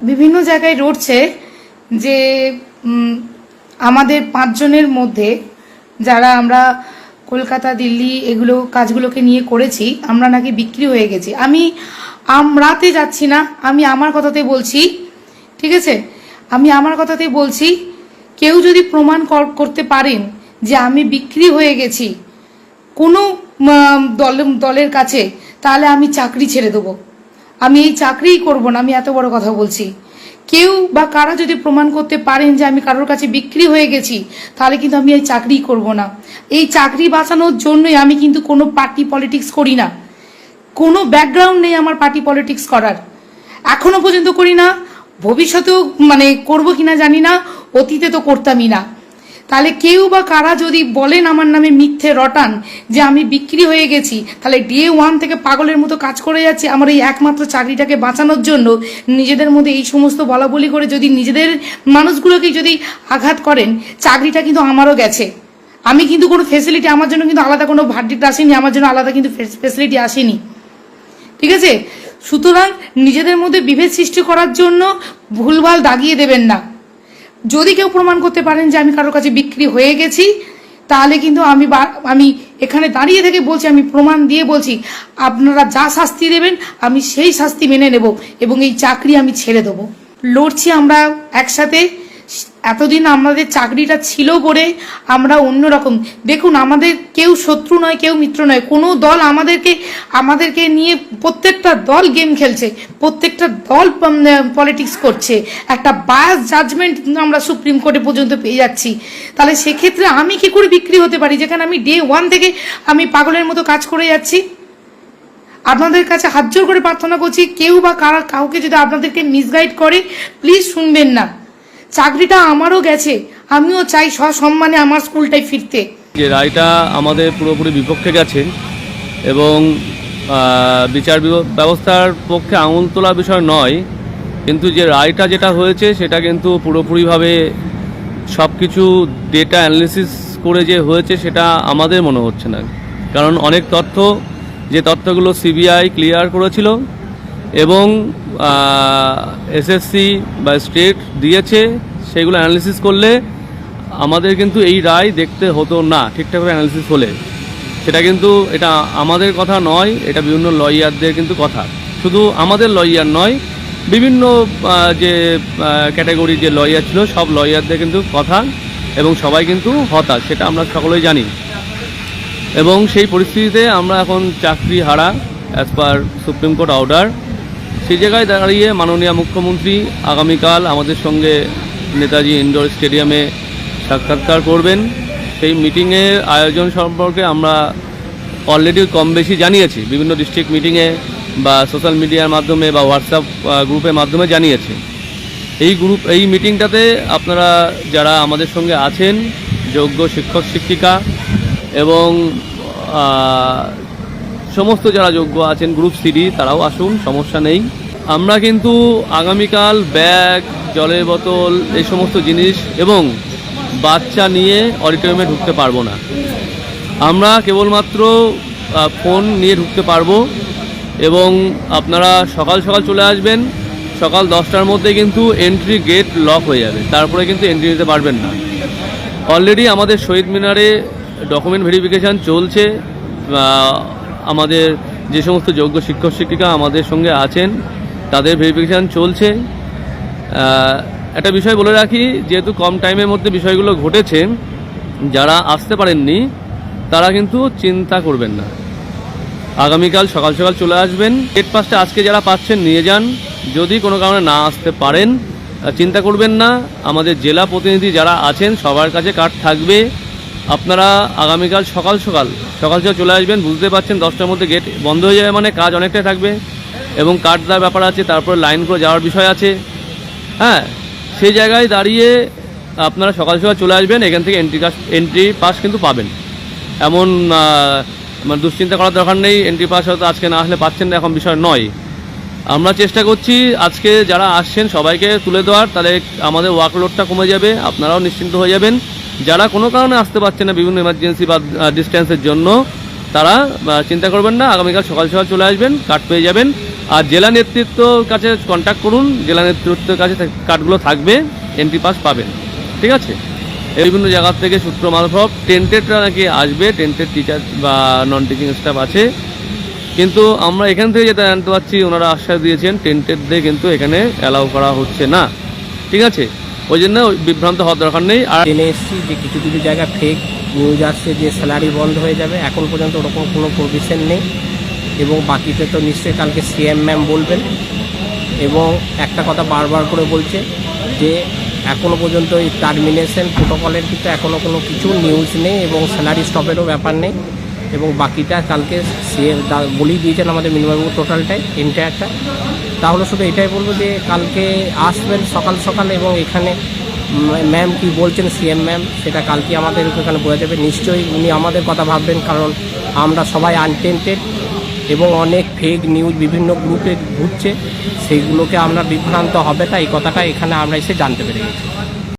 বিভিন্ন জায়গায় রটছে যে আমাদের 5 জনের মধ্যে যারা আমরা কলকাতা দিল্লি এগুলো কাজগুলোকে নিয়ে করেছি আমরা নাকি বিক্রি হয়ে গেছি। আমি আমরাতে যাচ্ছি না, আমি আমার কথাতে বলছি, ঠিক আছে? আমি আমার কথাতে বলছি, কেউ যদি প্রমাণ করতে পারেন যে আমি বিক্রি হয়ে গেছি কোনো দলের কাছে, তাহলে আমি চাকরি ছেড়ে দেবো। আমি এই চাকরিই করব না, আমি এত বড় কথা বলছি। কেউ বা কারা যদি প্রমাণ করতে পারেন যে আমি কারোর কাছে বিক্রি হয়ে গেছি, তাহলে কিন্তু আমি এই চাকরিই করব না। এই চাকরি বাঁচানোর জন্যই আমি কিন্তু কোনো পার্টি পলিটিক্স করি না, কোনো ব্যাকগ্রাউন্ড নেই আমার পার্টি পলিটিক্স করার, এখনো পর্যন্ত করি না, ভবিষ্যতেও করব কিনা জানি না, অতীতে তো করতামই না। তাহলে কেউ বা কারা যদি বলেন আমার নামে মিথ্যে রটান যে আমি বিক্রি হয়ে গেছি, তাহলে ডে 1 থেকে পাগলের মতো কাজ করে যাচ্ছি আমার এই একমাত্র চাকরিটাকে বাঁচানোর জন্য। নিজেদের মধ্যে এই সমস্ত বলাবলি করে যদি নিজেদের মানুষগুলোকে যদি আঘাত করেন, চাকরিটা কিন্তু আমারও গেছে। আমি কিন্তু কোনো ফেসিলিটি, আমার জন্য কিন্তু আলাদা কোনো ভার্ডিক্ট আসেনি, আমার জন্য আলাদা কিন্তু ফেসিলিটি আসেনি, ঠিক আছে? সুতরাং নিজেদের মধ্যে বিভেদ সৃষ্টি করার জন্য ভুলভাল দাগিয়ে দেবেন না। যদি কেউ প্রমাণ করতে পারেন যে আমি কারোর কাছে বিক্রি হয়ে গেছি, তাহলে কিন্তু আমি এখানে দাঁড়িয়ে থেকে বলছি, আমি প্রমাণ দিয়ে বলছি, আপনারা যা শাস্তি দেবেন আমি সেই শাস্তি মেনে নেব এবং এই চাকরি আমি ছেড়ে দেবো। লড়ছি আমরা একসাথে। এতদিন আমাদের চাকরিটা ছিল বলে আমরা অন্যরকম, দেখুন আমাদের কেউ শত্রু নয়, কেউ মিত্র নয়, কোনো দল আমাদেরকে নিয়ে প্রত্যেকটা দল গেম খেলছে, প্রত্যেকটা দল পলিটিক্স করছে, একটা বায়াস জাজমেন্ট আমরা সুপ্রিম কোর্টে পর্যন্ত পেয়ে যাচ্ছি। তাহলে সেক্ষেত্রে আমি কি করে বিক্রি হতে পারি, যেখানে আমি ডে 1 থেকে আমি পাগলের মতো কাজ করে যাচ্ছি? আপনাদের কাছে হাত জোর করে প্রার্থনা করছি, কেউ বা কাউকে যদি আপনাদেরকে মিসগাইড করে, প্লিজ শুনবেন না। চাকরিটা আমারও গেছে, আমিও চাই সসম্মানে আমার স্কুলটাই ফিরতে। যে রায়টা আমাদের পুরোপুরি বিপক্ষে গেছে এবং বিচার ব্যবস্থার পক্ষে আঙুল তোলা বিষয় নয়, কিন্তু যে রায়টা যেটা হয়েছে সেটা কিন্তু পুরোপুরিভাবে সব কিছু ডেটা অ্যানালিসিস করে যে হয়েছে সেটা আমাদের মনে হচ্ছে না। কারণ অনেক যে তথ্যগুলো সিবিআই ক্লিয়ার করেছিল এবং এসএসসি বা স্টেট দিয়েছে, সেগুলো অ্যানালিসিস করলে আমাদের কিন্তু এই রায় দেখতে হতো না ঠিকঠাক করে অ্যানালিসিস হলে। সেটা কিন্তু এটা আমাদের কথা নয়, এটা বিভিন্ন লয়ারদের কিন্তু কথা। শুধু আমাদের লয়ার নয়, বিভিন্ন যে ক্যাটাগরি যে লয়ার ছিল সব লয়ারদের কিন্তু কথা, এবং সবাই কিন্তু হতাশ, সেটা আমরা সকলেই জানি। এবং সেই পরিস্থিতিতে আমরা এখন চাকরি হারা as per supreme court order. সেই জায়গায় দাঁড়িয়ে মাননীয় মুখ্যমন্ত্রী আগামীকাল আমাদের সঙ্গে নেতাজি ইনডোর স্টেডিয়ামে সাক্ষাৎকার করবেন। সেই মিটিংয়ের আয়োজন সম্পর্কে আমরা অলরেডি কম বেশি জানিয়েছি, বিভিন্ন ডিস্ট্রিক্ট মিটিংয়ে বা সোশ্যাল মিডিয়ার মাধ্যমে বা হোয়াটসঅ্যাপ গ্রুপের মাধ্যমে জানিয়েছি। এই মিটিংটাতে আপনারা যারা আমাদের সঙ্গে আছেন, যোগ্য শিক্ষক শিক্ষিকা এবং সমস্ত যারা যোগ্য আছেন গ্রুপ সিডি, তারাও আসুন, সমস্যা নেই। আমরা কিন্তু আগামীকাল ব্যাগ, জলের বোতল, এই সমস্ত জিনিস এবং বাচ্চা নিয়ে অডিটোরিয়ামে ঢুকতে পারবো না। আমরা কেবলমাত্র ফোন নিয়ে ঢুকতে পারবো এবং আপনারা সকাল সকাল চলে আসবেন। সকাল 10টার মধ্যে কিন্তু এন্ট্রি গেট লক হয়ে যাবে, তারপরে কিন্তু এন্ট্রি নিতে পারবেন না। অলরেডি আমাদের শহীদ মিনারে ডকুমেন্ট ভেরিফিকেশান চলছে। আমাদের যে সমস্ত যোগ্য শিক্ষক শিক্ষিকা আমাদের সঙ্গে আছেন তাদের ভেরিফিকেশান চলছে। একটা বিষয় বলে রাখি, যেহেতু কম টাইমের মধ্যে বিষয়গুলো ঘটেছে, যারা আসতে পারেননি তারা কিন্তু চিন্তা করবেন না, আগামীকাল সকাল সকাল চলে আসবেন। গেট পাসটা আজকে যারা পাচ্ছেন নিয়ে যান। যদি কোনো কারণে না আসতে পারেন চিন্তা করবেন না, আমাদের জেলা প্রতিনিধি যারা আছেন সবার কাছে কার্ড থাকবে। আপনারা আগামীকাল সকাল সকাল চলে আসবেন। বুঝতে পারছেন 10টার মধ্যে গেট বন্ধ হয়ে যাবে, মানে কাজ অনেকটাই থাকবে এবং কার্ড দেওয়ার ব্যাপার আছে, তারপরে লাইন করে যাওয়ার বিষয় আছে। হ্যাঁ, সেই জায়গায় দাঁড়িয়ে আপনারা সকাল সকাল চলে আসবেন, এখান থেকে এন্ট্রি পাস কিন্তু পাবেন। এমন দুশ্চিন্তা করার দরকার নেই, এন্ট্রি পাস হয়তো আজকে না আসলে পাচ্ছেন না, এখন বিষয় নয়। আমরা চেষ্টা করছি আজকে যারা আসছেন সবাইকে তুলে দেওয়ার, তাহলে আমাদের ওয়ার্কলোডটা কমে যাবে, আপনারাও নিশ্চিন্ত হয়ে যাবেন। যারা কোনো কারণে আসতে পারছেন না, বিভিন্ন এমার্জেন্সি বা ডিস্টেন্সের জন্য, তারা চিন্তা করবেন না, আগামীকাল সকাল সকাল চলে আসবেন, কার্ড পেয়ে যাবেন। আর জেলা নেতৃত্বর কাছে কন্ট্যাক্ট করুন, জেলা নেতৃত্বের কাছে কার্ডগুলো থাকবে, এন্ট্রি পাস পাবেন, ঠিক আছে। এই বিভিন্ন জায়গার থেকে সূত্র মারফত টেন্টেডরা নাকি আসবে, টেন্টেড টিচার বা নন টিচিং স্টাফ আছে, কিন্তু আমরা এখান থেকে যেটা জানতে পারছি ওনারা আশ্বাস দিয়েছেন টেন্টেডদের কিন্তু এখানে অ্যালাউ করা হচ্ছে না, ঠিক আছে। ওই জন্য বিভ্রান্ত হওয়ার দরকার নেই। আর জেনে এসেছি যে কিছু কিছু জায়গায় ফেক নিউজ আসছে যে স্যালারি বন্ধ হয়ে যাবে, এখন পর্যন্ত ওরকম কোনো প্রভিশন নেই। এবং বাকিতে তো নিশ্চয়ই কালকে সিএম ম্যাম বলবেন। এবং একটা কথা বারবার করে বলছে যে এখনও পর্যন্ত এই টার্মিনেশন প্রোটোকলের কিন্তু এখনও কোনো কিছু নিউজ নেই এবং স্যালারি স্টপেরও ব্যাপার নেই। এবং বাকিটা কালকে সিএম বলেই দিয়েছেন আমাদের মিনিমাম টোটালটাই এন্টায়ারটা। তাহলে শুধু এটাই বলবো যে কালকে আসবেন সকাল সকাল এবং এখানে ম্যাম কি বলছেন সিএম ম্যাম সেটা কালকে আমাদের এখানে বোঝা যাবে। নিশ্চয়ই উনি আমাদের কথা ভাববেন, কারণ আমরা সবাই আনটেন্টেড এবং অনেক ফেক নিউজ বিভিন্ন গ্রুপে ঘুরছে, সেইগুলোকে আমরা বিভ্রান্ত হবে না, এই কথাটা এখানে আমরা এসে জানতে পেরে গেছি।